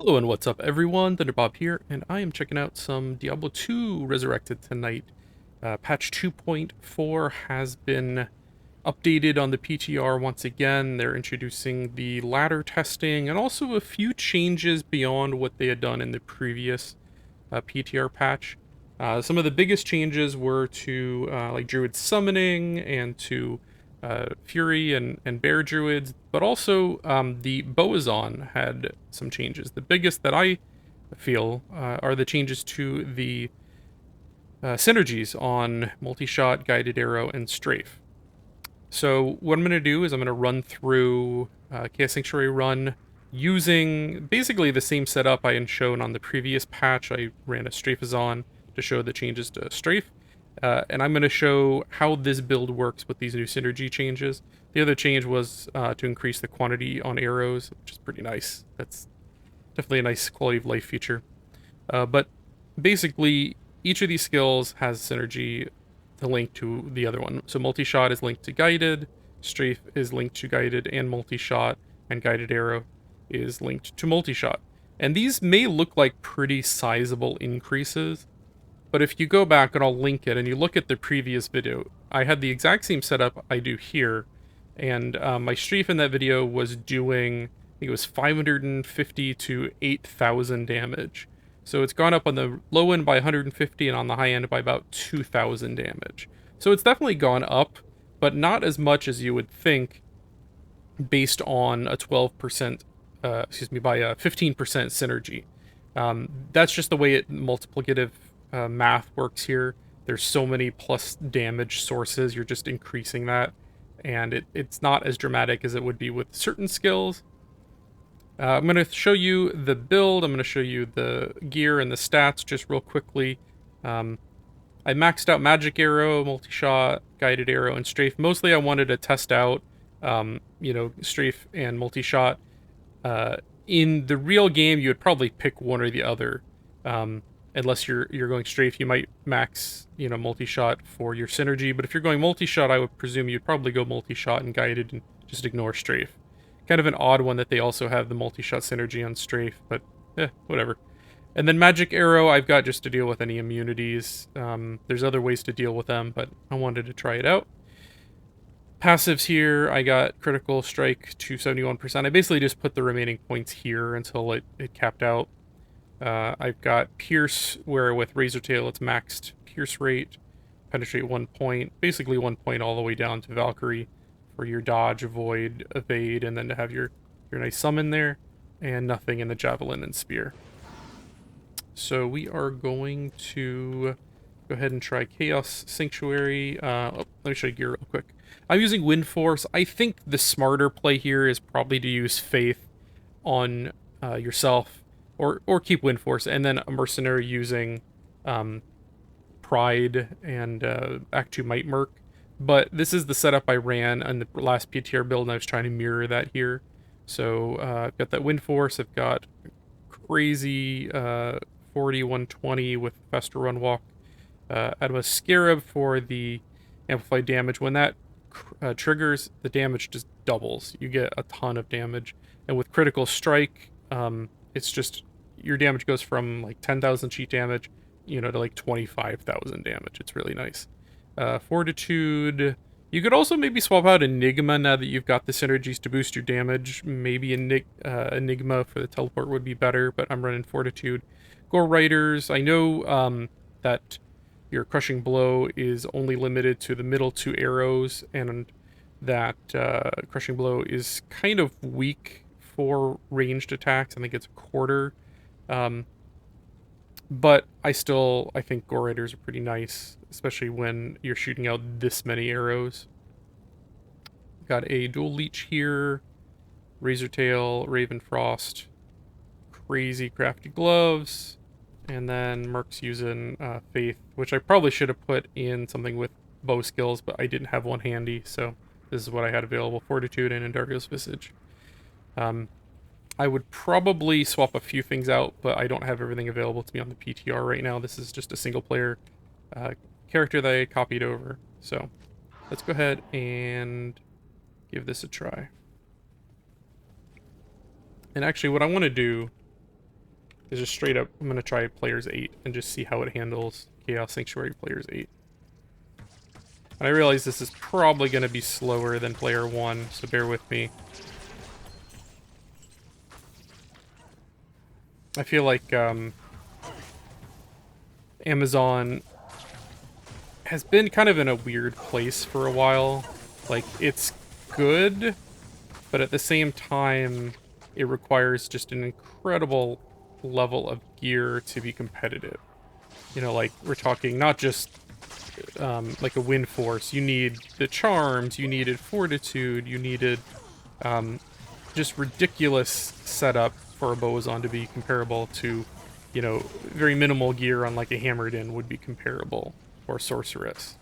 Hello and what's up everyone, Thunderbob here, and I am checking out some Diablo 2 Resurrected tonight. Patch 2.4 has been updated on the PTR once again. They're introducing the ladder testing and also a few changes beyond what they had done in the previous PTR patch. Some of the biggest changes were to like Druid summoning and to Fury and Bear Druids, but also the BOWAZON had some changes. The biggest that I feel are the changes to the synergies on multi-shot, guided arrow, and strafe. So what I'm going to do is I'm going to run through Chaos Sanctuary run using basically the same setup I had shown on the previous patch. I ran a Strafazon to show the changes to strafe. And I'm going to show how this build works with these new synergy changes. The other change was to increase the quantity on arrows, which is pretty nice. That's definitely a nice quality of life feature. But basically, each of these skills has synergy to link to the other one. So multi-shot is linked to guided, strafe is linked to guided and multi-shot, and guided arrow is linked to multi-shot. And these may look like pretty sizable increases, but if you go back, and I'll link it, and you look at the previous video, I had the exact same setup I do here, and my strafe in that video was doing, I think it was 550 to 8,000 damage. So it's gone up on the low end by 150 and on the high end by about 2,000 damage. So it's definitely gone up, but not as much as you would think based on a 12%, by a 15% synergy. That's just the way it multiplicative math works here. There's so many plus damage sources, you're just increasing that, and it's not as dramatic as it would be with certain skills. I'm going to show you the build, I'm going to show you the gear and the stats just real quickly. I maxed out Magic Arrow, Multi-Shot, Guided Arrow, and Strafe. Mostly I wanted to test out, Strafe and Multi-Shot. In the real game, you would probably pick one or the other. Unless you're going Strafe, you might max, Multi-Shot for your synergy. But if you're going Multi-Shot, I would presume you'd probably go Multi-Shot and Guided and just ignore Strafe. Kind of an odd one that they also have the multi-shot synergy on strafe, but whatever. And then Magic Arrow, I've got just to deal with any immunities. There's other ways to deal with them, but I wanted to try it out. Passives here, I got Critical Strike to 71%. I basically just put the remaining points here until it capped out. I've got Pierce, where with Razor Tail it's maxed Pierce rate, Penetrate 1 point, basically 1 point all the way down to Valkyrie for your dodge, avoid, evade, and then to have your nice summon there, and nothing in the javelin and spear. So we are going to go ahead and try Chaos Sanctuary. Let me show you gear real quick. I'm using Wind Force. I think the smarter play here is probably to use Faith on yourself, or keep Wind Force, and then a Mercenary using Pride and Act 2 Might Merc. But this is the setup I ran on the last PTR build, and I was trying to mirror that here. So I've got that Wind Force, I've got crazy 40, 120 with faster run walk. Adama Scarab for the amplified damage. When that triggers, the damage just doubles. You get a ton of damage. And with Critical Strike, it's just, your damage goes from like 10,000 cheat damage, to like 25,000 damage. It's really nice. Fortitude. You could also maybe swap out Enigma now that you've got the synergies to boost your damage. Maybe Enigma for the teleport would be better, but I'm running Fortitude. Gore Riders. I know that your Crushing Blow is only limited to the middle 2 arrows, and that Crushing Blow is kind of weak for ranged attacks. I think it's a quarter. But I think Gore Riders are pretty nice, especially when you're shooting out this many arrows. Got a dual leech here, Razor Tail, Raven Frost, crazy crafty gloves, and then Merc's using Faith, which I probably should have put in something with bow skills, but I didn't have one handy, so this is what I had available: Fortitude and Endargo's Visage. I would probably swap a few things out, but I don't have everything available to me on the PTR right now. This is just a single player character that I copied over. So let's go ahead and give this a try. And actually what I want to do It's just straight up, I'm going to try Players 8 and just see how it handles Chaos Sanctuary Players 8. And I realize this is probably going to be slower than Player 1, so bear with me. I feel like Amazon has been kind of in a weird place for a while. Like, it's good, but at the same time, it requires just an incredible level of gear to be competitive. You know, like, we're talking not just like a wind force. You need the charms, you needed fortitude, you needed just ridiculous setup for a BOWAZON to be comparable to, you know, very minimal gear on like a Hammered In would be comparable, or Sorceress.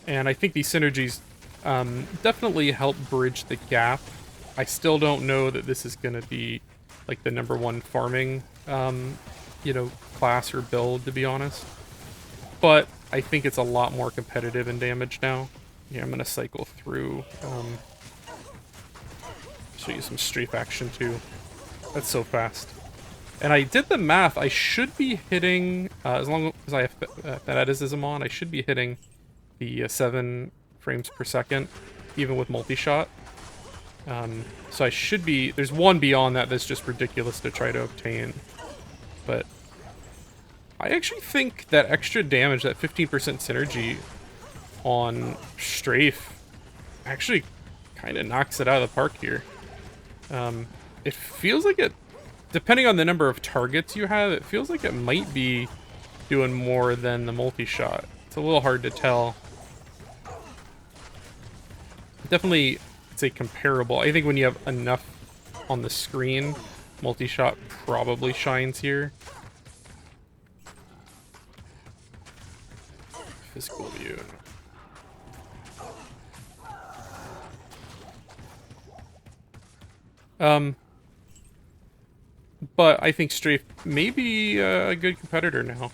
And I think these synergies definitely help bridge the gap. I still don't know that this is going to be like the #1 farming, you know, class or build, to be honest. But I think it's a lot more competitive in damage now. Yeah, I'm going to cycle through, show you some strafe action too. That's so fast. And I did the math. I should be hitting, as long as I have fanaticism on, I should be hitting the 7 frames per second, even with multi-shot. So I should be, there's one beyond that that's just ridiculous to try to obtain. But I actually think that extra damage, that 15% synergy on strafe, actually kind of knocks it out of the park here. It feels like it, depending on the number of targets you have, it feels like it might be doing more than the multi-shot. It's a little hard to tell. Definitely, it's a comparable. I think when you have enough on the screen, multi-shot probably shines here. Physical view. But I think strafe may be a good competitor now.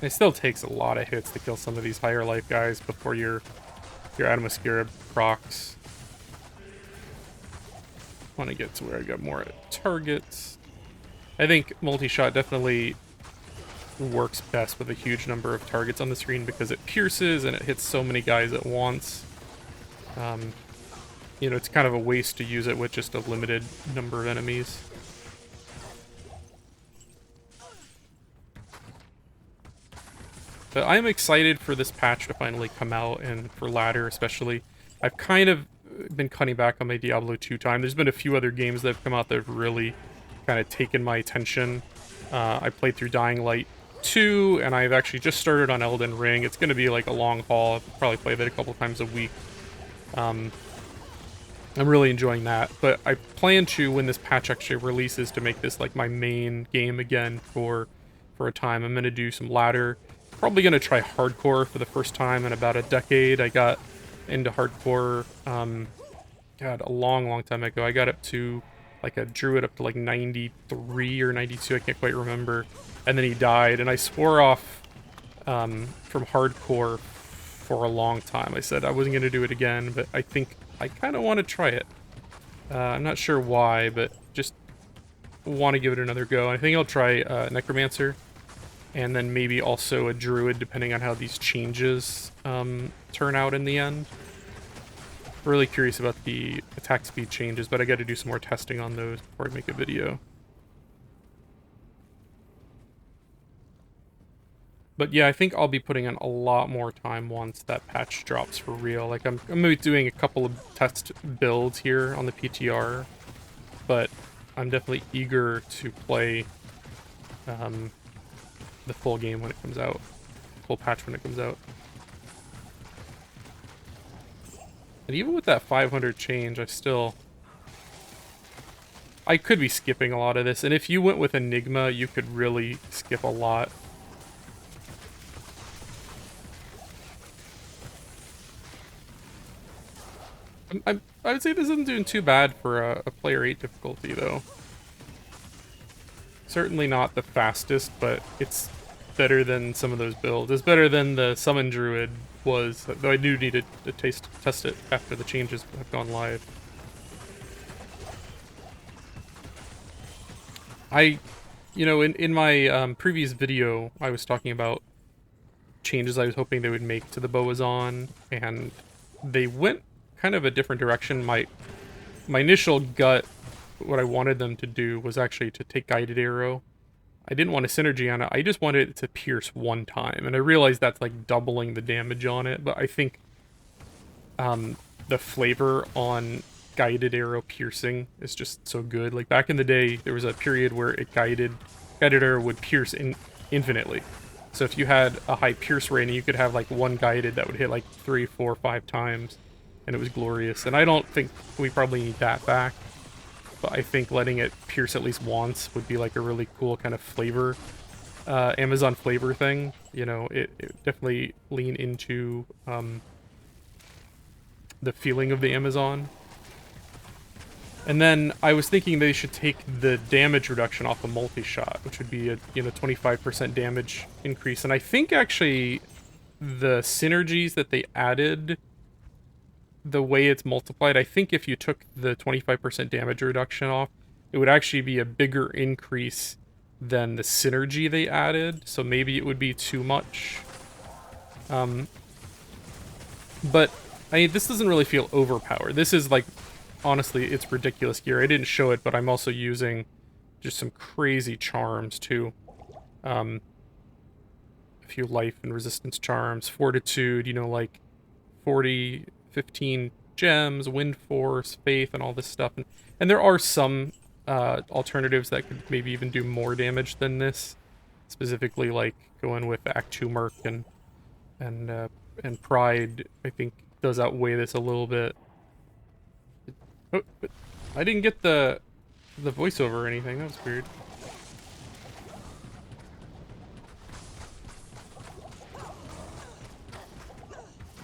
It still takes a lot of hits to kill some of these higher life guys before your Atmosphere procs. Want to get to where I got more targets. I think multi-shot definitely works best with a huge number of targets on the screen because it pierces and it hits so many guys at once. You know, it's kind of a waste to use it with just a limited number of enemies. But I'm excited for this patch to finally come out, and for ladder especially. I've kind of been cutting back on my Diablo 2 time. There's been a few other games that have come out that have really kind of taken my attention. I played through Dying Light 2, and I've actually just started on Elden Ring. It's going to be like a long haul. I'll probably play that a couple times a week. I'm really enjoying that, but I plan to, when this patch actually releases, to make this like my main game again for a time. I'm going to do some ladder. Probably going to try hardcore for the first time in about a decade. I got into hardcore, God, a long time ago. I got up to, like, a druid up to like 93 or 92, I can't quite remember. And then he died, and I swore off from hardcore for a long time. I said I wasn't going to do it again, but I think I kind of want to try it. I'm not sure why, but just want to give it another go. I think I'll try Necromancer, and then maybe also a Druid, depending on how these changes turn out in the end. Really curious about the attack speed changes, but I got to do some more testing on those before I make a video. But yeah, I think I'll be putting in a lot more time once that patch drops for real. Like, I'm going to be doing a couple of test builds here on the PTR, but I'm definitely eager to play the full game when it comes out. Full patch when it comes out. And even with that 500 change, I could be skipping a lot of this. And if you went with Enigma, you could really skip a lot. I would say this isn't doing too bad for a player 8 difficulty, though. Certainly not the fastest, but it's better than some of those builds. It's better than the Summon Druid was, though I do need to test it after the changes have gone live. I, you know, in my previous video, I was talking about changes I was hoping they would make to the BOWAZON, and they went kind of a different direction. My initial gut, what I wanted them to do was actually to take guided arrow. I didn't want a synergy on it. I just wanted it to pierce one time, and I realized that's like doubling the damage on it. But I think the flavor on guided arrow piercing is just so good. Like back in the day, there was a period where guided arrow would pierce infinitely. So if you had a high pierce rating, you could have like one guided that would hit like 3, 4, 5 times, and it was glorious. And I don't think we probably need that back, but I think letting it pierce at least once would be like a really cool kind of flavor, Amazon flavor thing. You know, it definitely lean into the feeling of the Amazon. And then I was thinking they should take the damage reduction off a multi-shot, which would be a 25% damage increase. And I think actually the synergies that they added, the way it's multiplied, I think if you took the 25% damage reduction off, it would actually be a bigger increase than the synergy they added. So maybe it would be too much. But I mean, this doesn't really feel overpowered. This is like, honestly, it's ridiculous gear. I didn't show it, but I'm also using just some crazy charms too. A few life and resistance charms, fortitude, you know, like 40, 15 gems, wind force, faith, and all this stuff. And there are some alternatives that could maybe even do more damage than this. Specifically, like going with Act 2 Merc and Pride, I think does outweigh this a little bit. Oh, but I didn't get the voiceover or anything. That was weird.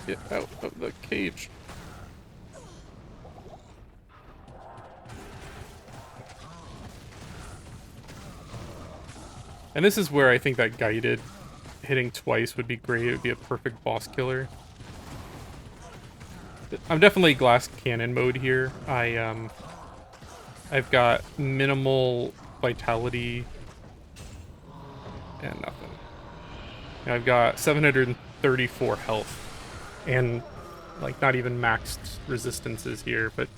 Get out of the cage. And this is where I think that guided hitting twice would be great. It would be a perfect boss killer. I'm definitely glass cannon mode here. I've got minimal vitality and nothing. And I've got 734 health and like not even maxed resistances here, but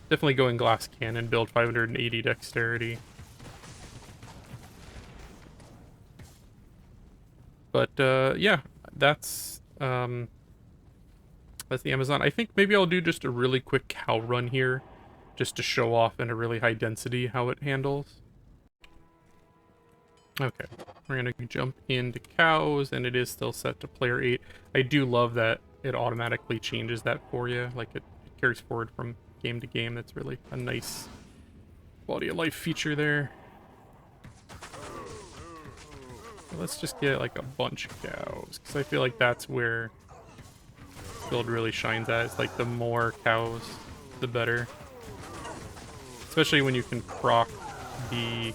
definitely going glass cannon build, 580 dexterity. But yeah, that's the Amazon. I think maybe I'll do just a really quick cow run here, just to show off in a really high density how it handles. Okay, we're gonna jump into cows, and it is still set to player 8. I do love that it automatically changes that for you, like it carries forward from game to game. That's really a nice quality of life feature there. Let's just get like a bunch of cows, because I feel like that's where build really shines at. It's like the more cows, the better. Especially when you can proc the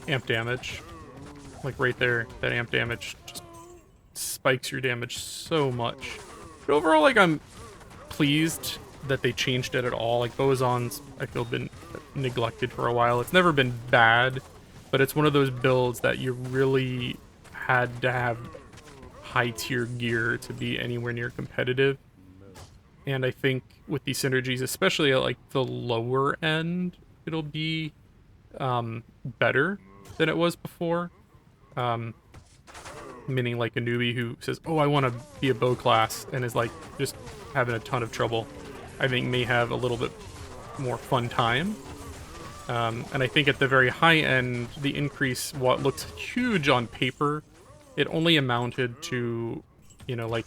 amp damage. Like right there, that amp damage just spikes your damage so much. But overall, like, I'm pleased that they changed it at all. Like, BOWAZON's, I feel, been neglected for a while. It's never been bad, but it's one of those builds that you really had to have high tier gear to be anywhere near competitive. And I think with these synergies, especially at like the lower end, it'll be better than it was before. Meaning like a newbie who says, oh, I want to be a bow class, and is like just having a ton of trouble, I think may have a little bit more fun time. And I think at the very high end, the increase, what looks huge on paper, it only amounted to, you know, like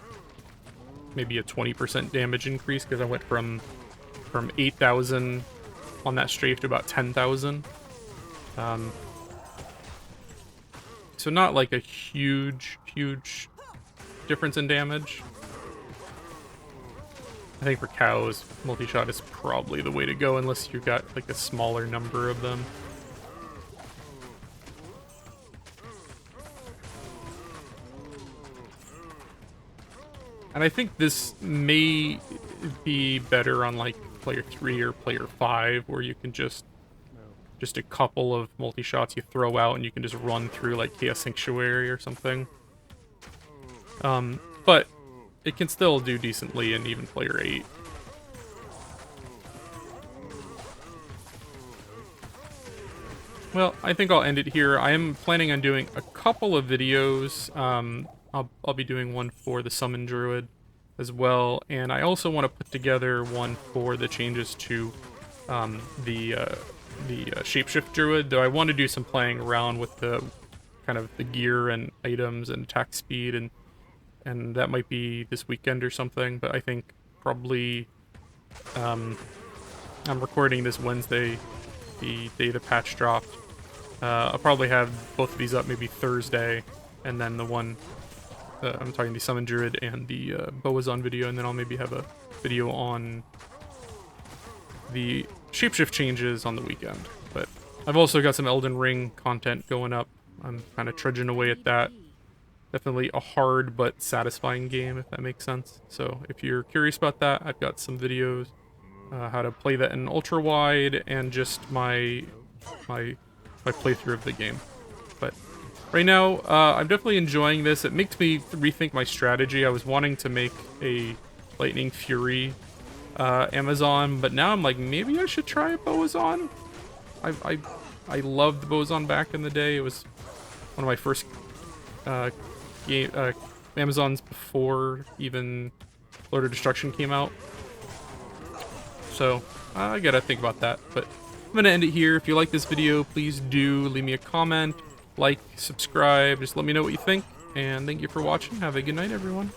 maybe a 20% damage increase, because I went from 8,000 on that strafe to about 10,000. So not like a huge difference in damage. I think for cows, multi-shot is probably the way to go, unless you've got like a smaller number of them. And I think this may be better on like player 3 or player 5, where you can just a couple of multi-shots you throw out and you can just run through like Chaos Sanctuary or something. But it can still do decently in even player 8. Well, I think I'll end it here. I am planning on doing a couple of videos. I'll be doing one for the Summon Druid as well, and I also want to put together one for the changes to the Shapeshift Druid, though I want to do some playing around with the kind of the gear and items and attack speed, and that might be this weekend or something, but I think probably I'm recording this Wednesday, the day the patch dropped. I'll probably have both of these up maybe Thursday, and then the one, I'm talking the Summon Druid and the BOWAZON video, and then I'll maybe have a video on the Shapeshift changes on the weekend. But I've also got some Elden Ring content going up. I'm kind of trudging away at that. Definitely a hard but satisfying game, if that makes sense. So if you're curious about that, I've got some videos, how to play that in ultra wide, and just my playthrough of the game. But right now, I'm definitely enjoying this. It makes me rethink my strategy. I was wanting to make a Lightning Fury Amazon, but now I'm like, maybe I should try a BOWAZON. I loved the BOWAZON back in the day. It was one of my first Amazons before even Lord of Destruction came out. So I gotta think about that, but I'm gonna end it here. If you like this video, please do leave me a comment, like, subscribe, just let me know what you think, and thank you for watching. Have a good night, everyone.